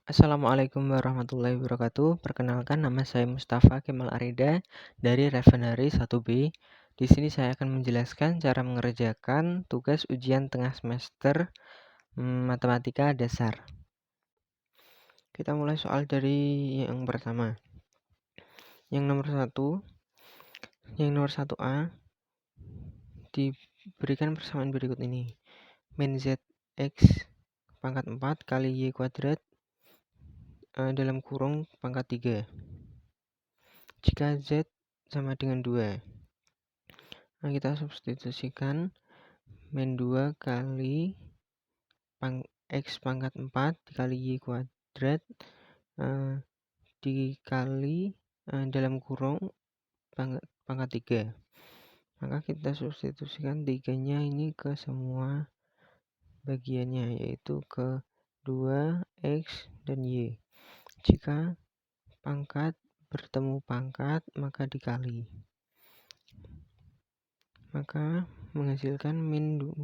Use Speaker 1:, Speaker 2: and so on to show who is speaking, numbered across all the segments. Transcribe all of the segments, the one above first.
Speaker 1: Assalamualaikum warahmatullahi wabarakatuh. Perkenalkan, nama saya Mustafa Kemal Arida dari Refinery 1B. Di sini saya akan menjelaskan cara mengerjakan tugas ujian tengah semester matematika dasar. Kita mulai soal dari yang pertama. Yang nomor 1A diberikan persamaan berikut ini. Min ZX pangkat 4 kali Y kuadrat dalam kurung pangkat 3. Jika Z sama dengan 2, nah kita substitusikan min 2 kali X pangkat 4 dikali Y kuadrat dikali dalam kurung pangkat 3. Maka kita substitusikan 3-nya ini ke semua bagiannya, yaitu ke 2X dan Y. Jika pangkat bertemu pangkat, maka dikali. Maka menghasilkan min 2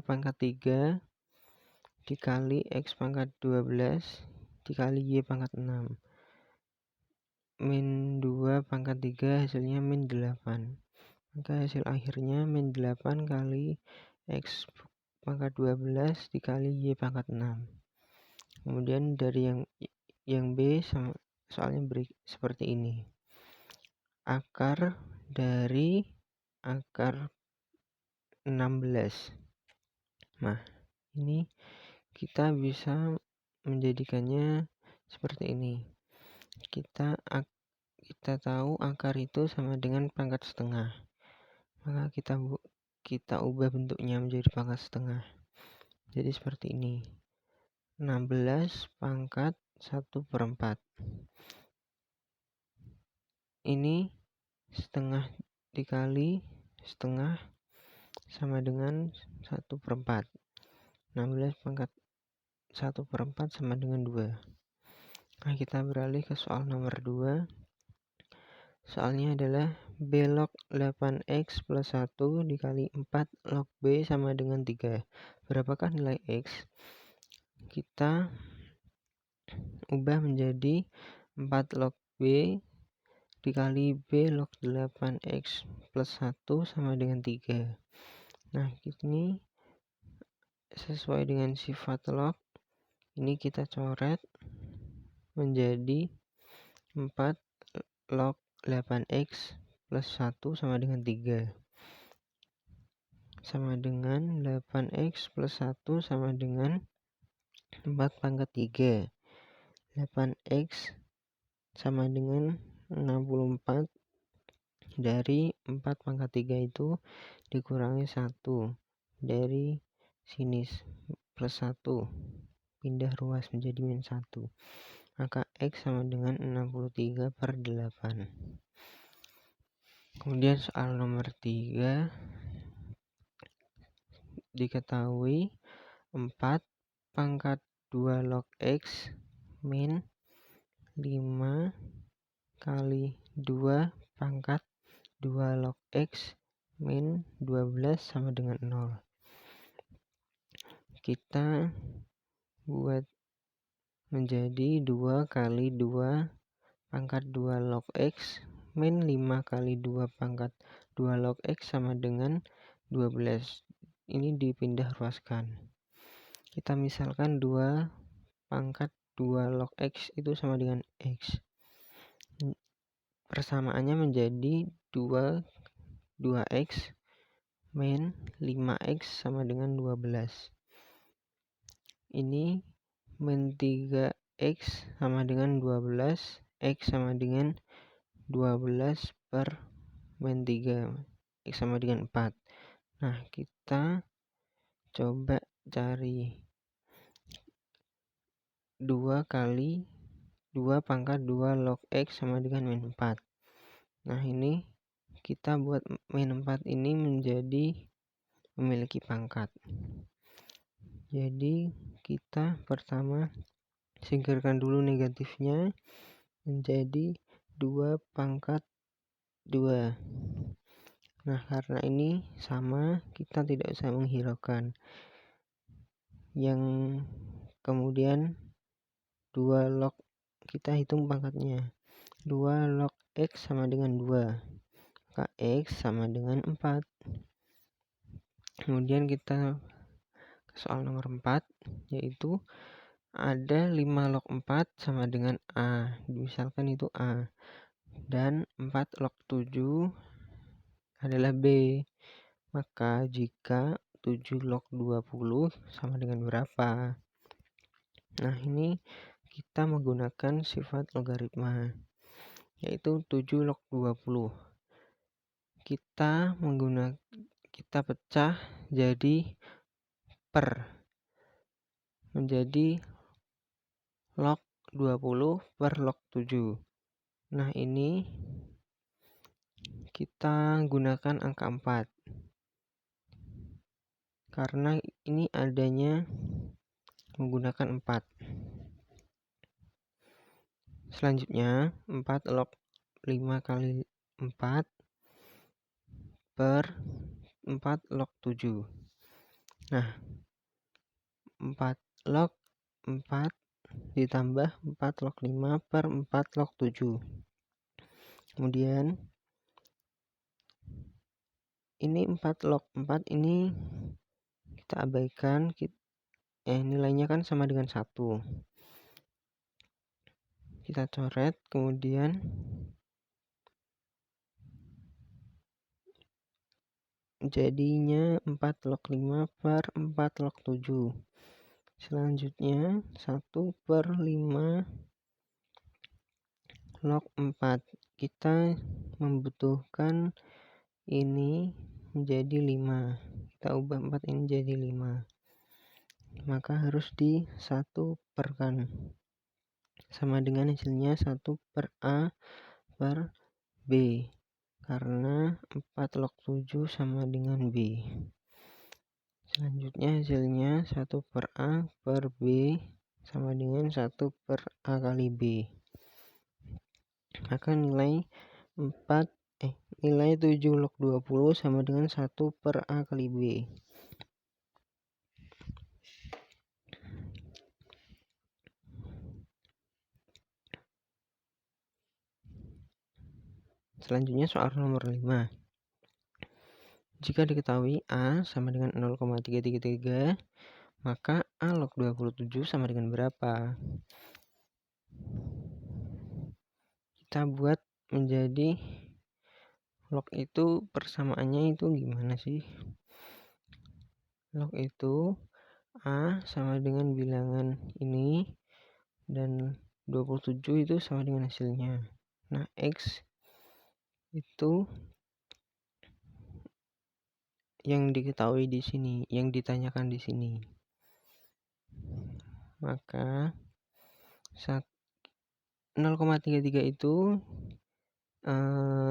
Speaker 1: pangkat 3 dikali X pangkat 12 dikali Y pangkat 6. Min 2 pangkat 3 hasilnya min 8. Maka hasil akhirnya min 8 kali X pangkat 12 dikali Y pangkat 6. Kemudian dari yang B soalnya seperti ini. Akar dari akar 16. Nah, ini kita bisa menjadikannya seperti ini. Kita tahu akar itu sama dengan pangkat setengah. Maka kita ubah bentuknya menjadi pangkat setengah. Jadi seperti ini. 16 pangkat 1/4. Ini setengah dikali setengah sama dengan 1/4. 16 pangkat 1/4 sama dengan 2. Nah, kita beralih ke soal nomor 2. Soalnya adalah B log 8X plus 1 dikali 4 log B sama dengan 3. Berapakah nilai X? Kita ubah menjadi 4 log B dikali B log 8X plus 1 sama dengan 3. Nah, ini sesuai dengan sifat log. Ini kita coret menjadi 4 log 8X plus 1 sama dengan 3. Sama dengan 8X plus 1 sama dengan 4 pangkat 3. 8X sama dengan 64 dari 4 pangkat 3 itu dikurangi 1 dari sini plus 1 pindah ruas menjadi min 1. Maka X sama dengan 63/8. Kemudian soal nomor 3, diketahui 4 pangkat 2 log X min 5 kali 2 pangkat 2 log X min 12 sama dengan 0. Kita buat menjadi 2 kali 2 pangkat 2 log X min 5 kali 2 pangkat 2 log X sama dengan 12. Ini dipindah ruaskan. Kita misalkan 2 pangkat 2 log X itu sama dengan X. Persamaannya menjadi 2X min 5X sama dengan 12. Ini min 3X sama dengan 12, X sama dengan 12 per min 3, X sama dengan 4. Nah, kita coba cari 2 kali 2 pangkat 2 log X sama dengan min 4. Nah, ini kita buat min 4 ini menjadi memiliki pangkat. Jadi kita pertama singkirkan dulu negatifnya menjadi 2 pangkat 2. Nah, karena ini sama, kita tidak usah menghiraukan. Yang kemudian 2 log, kita hitung pangkatnya. 2 log X sama dengan 2, maka X sama dengan 4. Kemudian kita ke soal nomor 4, yaitu ada 5 log 4 sama dengan A, misalkan itu A, dan 4 log 7 adalah B. Maka jika 7 log 20 sama dengan berapa? Nah, ini kita menggunakan sifat logaritma, yaitu 7 log 20. Kita pecah jadi per, menjadi log 20 per log 7. Nah, ini kita gunakan angka 4 karena ini adanya menggunakan 4. Selanjutnya 4 log 5 kali 4 per 4 log 7. Nah, 4 log 4 ditambah 4 log 5 per 4 log 7. Kemudian ini 4 log 4 ini kita abaikan, nilainya kan sama dengan 1. Kita coret, kemudian jadinya 4 log 5 per 4 log 7. Selanjutnya 1 per 5 log 4. Kita membutuhkan ini menjadi 5. Kita ubah 4 ini jadi 5. Maka harus di 1 perkan. Sama dengan hasilnya 1 per A per B. Karena 4 log 7 sama dengan B. Selanjutnya hasilnya 1 per A per B sama dengan 1 per A kali B. Maka nilai 7 log 20 sama dengan 1 per A kali B. Selanjutnya soal nomor 5. Jika diketahui A sama dengan 0,333, maka A log 27 sama dengan berapa? Kita buat menjadi log itu persamaannya itu gimana sih? Log itu A sama dengan bilangan ini dan 27 itu sama dengan hasilnya. Nah, X itu yang diketahui di sini, yang ditanyakan di sini. Maka 0,33 itu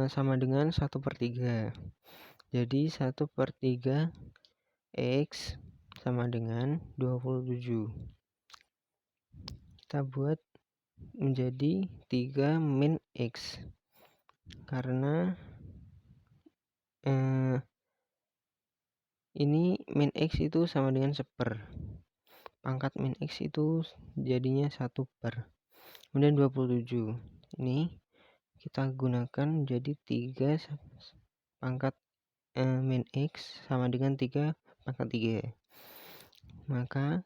Speaker 1: sama dengan 1/3. Jadi 1/3 X sama dengan 27. Kita buat menjadi 3 min X. Karena ini min X itu sama dengan 1/4. Pangkat min X itu jadinya 1 per. Kemudian 27. Ini kita gunakan menjadi 3 pangkat min X sama dengan 3 pangkat 3. Maka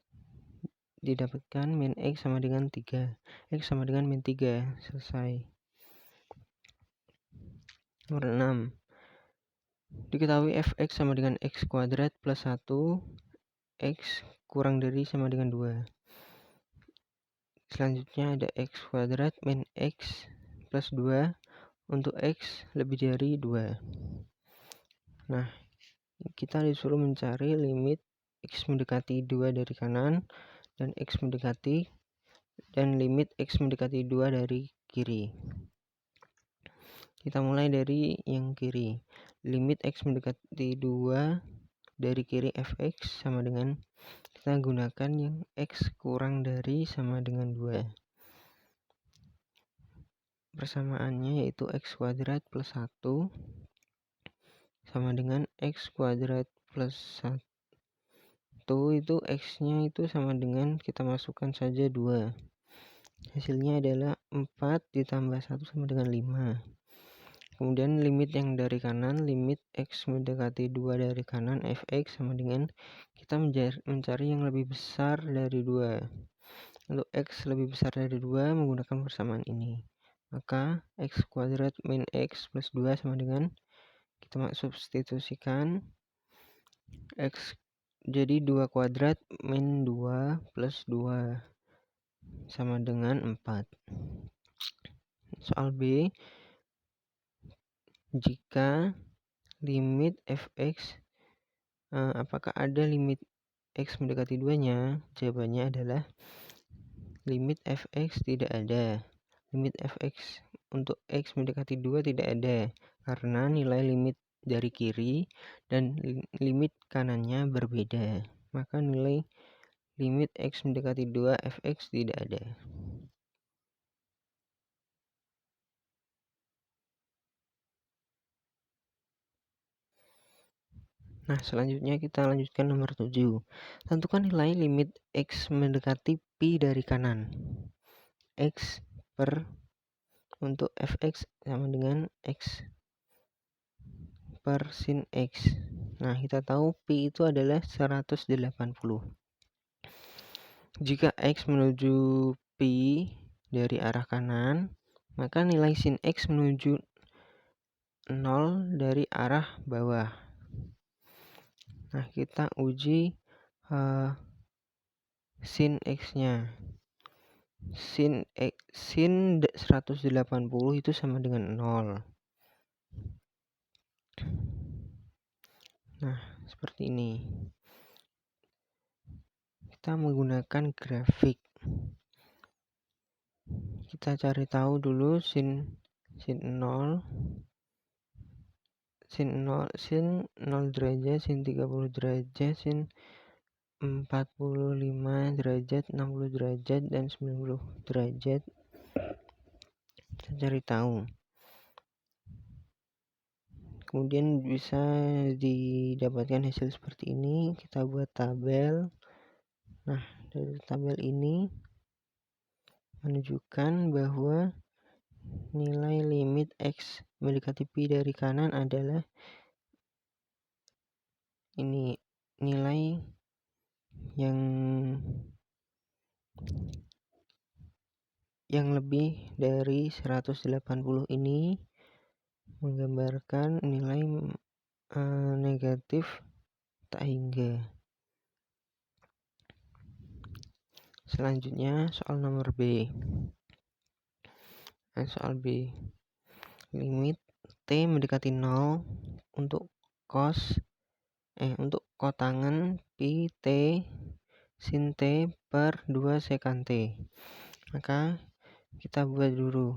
Speaker 1: didapatkan min X sama dengan 3. X sama dengan min 3. Selesai. Nomor 6. Diketahui fx sama dengan x kuadrat plus 1, x kurang dari sama dengan 2. Selanjutnya ada x kuadrat min x plus 2 untuk x lebih dari 2. Nah, kita disuruh mencari limit x mendekati 2 dari kanan dan x mendekati dan limit x mendekati 2 dari kiri. Kita mulai dari yang kiri. Limit x mendekati 2 dari kiri fx sama dengan, kita gunakan yang x kurang dari sama dengan 2. Persamaannya yaitu x kuadrat plus 1 sama dengan x kuadrat plus 1 itu x nya itu sama dengan, kita masukkan saja 2. Hasilnya adalah 4 ditambah 1 sama dengan 5. Kemudian limit yang dari kanan, limit X mendekati 2 dari kanan, fx sama dengan kita mencari yang lebih besar dari 2. Untuk X lebih besar dari 2 menggunakan persamaan ini. Maka X kuadrat min X plus 2 sama dengan, kita substitusikan X jadi 2 kuadrat min 2 plus 2 sama dengan 4. Soal B, jika limit fx apakah ada limit X mendekati 2-nya? Jawabannya adalah limit fx tidak ada. Limit fx untuk X mendekati 2 tidak ada, karena nilai limit dari kiri dan limit kanannya berbeda. Maka nilai limit X mendekati 2 fx tidak ada. Nah, selanjutnya kita lanjutkan nomor 7. Tentukan nilai limit X mendekati pi dari kanan. X per untuk fx sama dengan X per sin X. Nah, kita tahu pi itu adalah 180. Jika X menuju pi dari arah kanan, maka nilai sin X menuju 0 dari arah bawah. Nah, kita uji sin X-nya. Sin 180 itu sama dengan 0. Nah, seperti ini. Kita menggunakan grafik. Kita cari tahu dulu sin 0 derajat, sin 30 derajat, sin 45 derajat, 60 derajat, dan 90 derajat. Kita cari tahu. Kemudian bisa didapatkan hasil seperti ini. Kita buat tabel. Nah, dari tabel ini menunjukkan bahwa nilai limit X mendekati pi dari kanan adalah ini, nilai yang lebih dari 180 ini menggambarkan nilai negatif tak hingga. Selanjutnya soal nomor B. Soal B, limit T mendekati 0 untuk untuk kotangan pi T sin T per 2 sekan T. Maka kita buat dulu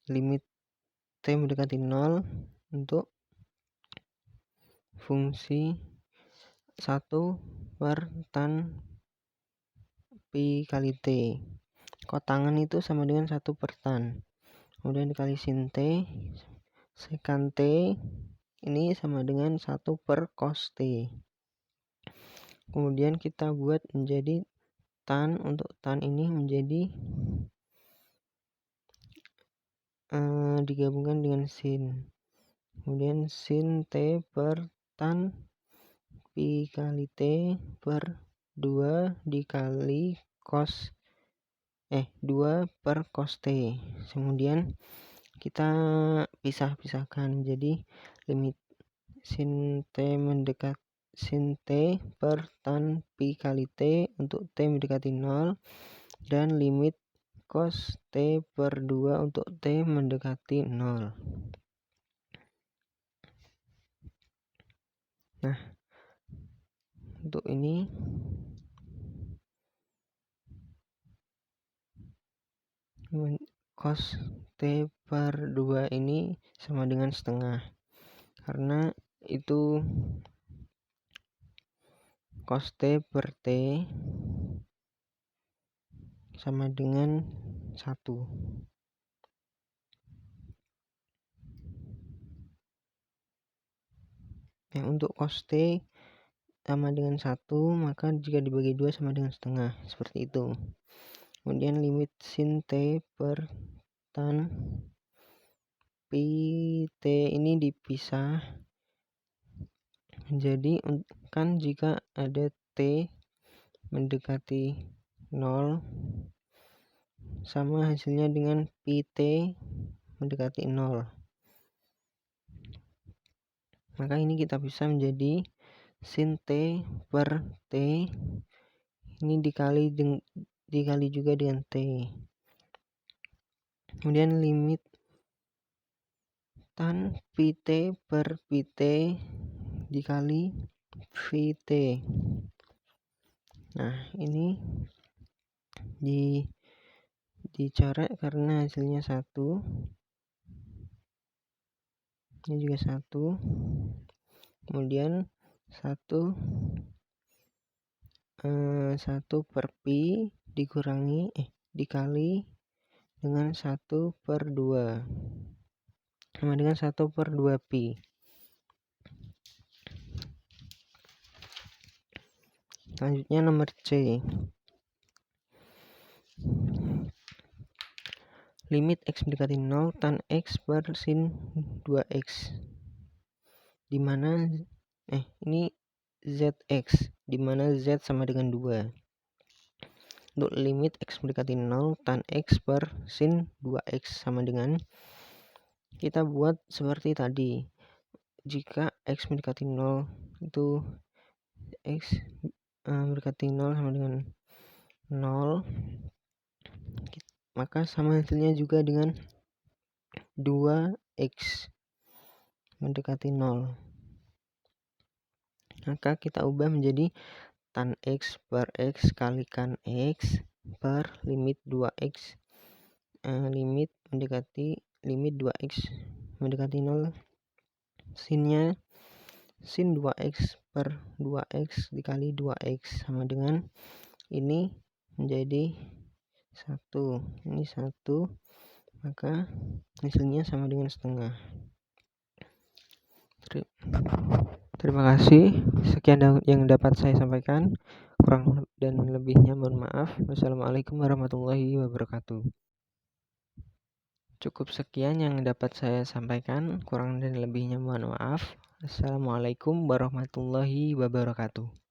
Speaker 1: limit T mendekati 0 untuk fungsi 1 per tan pi kali T. Kotangan itu sama dengan 1 per tan. Kemudian dikali sin T, sekan T ini sama dengan 1 per cos T. Kemudian kita buat menjadi tan, untuk tan ini menjadi digabungkan dengan sin. Kemudian sin T per tan pi kali T per 2 dikali cos 2 per cos T. Kemudian kita pisahkan, jadi limit sin T per tan pi kali T untuk T mendekati 0, dan limit cos T per 2 untuk T mendekati 0. Nah, untuk ini cos T per 2 ini sama dengan setengah, karena itu cos T per T sama dengan 1. Untuk cos T sama dengan 1, maka jika dibagi 2 sama dengan setengah, seperti itu. Kemudian limit sin T per tan pi T ini dipisah. Jadi kan jika ada T mendekati 0 sama hasilnya dengan pi T mendekati 0. Maka ini kita bisa menjadi sin T per T ini dikali juga dengan T. Kemudian limit tan pi T per pi T dikali Vt. Nah, ini dicoret karena hasilnya 1. Ini juga 1. Kemudian 1 per pi dikali dengan 1 per 2 sama dengan 1 per 2 pi. Selanjutnya nomor C. Limit x mendekati 0 tan x per sin 2x. Dimana ini zx, dimana z sama dengan 2. Untuk limit x mendekati 0 tan x per sin 2x sama dengan, kita buat seperti tadi. Jika x mendekati 0 itu x mendekati 0 sama dengan 0, maka sama hasilnya juga dengan 2x mendekati 0. Maka kita ubah menjadi tan x per x kalikan x per limit 2x limit 2x mendekati 0, sinnya sin 2x per 2x dikali 2x sama dengan ini menjadi 1. Ini 1, maka hasilnya sama dengan setengah. Terima kasih. Sekian yang dapat saya sampaikan. Kurang dan lebihnya mohon maaf. Wassalamualaikum warahmatullahi wabarakatuh. Cukup sekian yang dapat saya sampaikan. Kurang dan lebihnya mohon maaf. Assalamualaikum warahmatullahi wabarakatuh.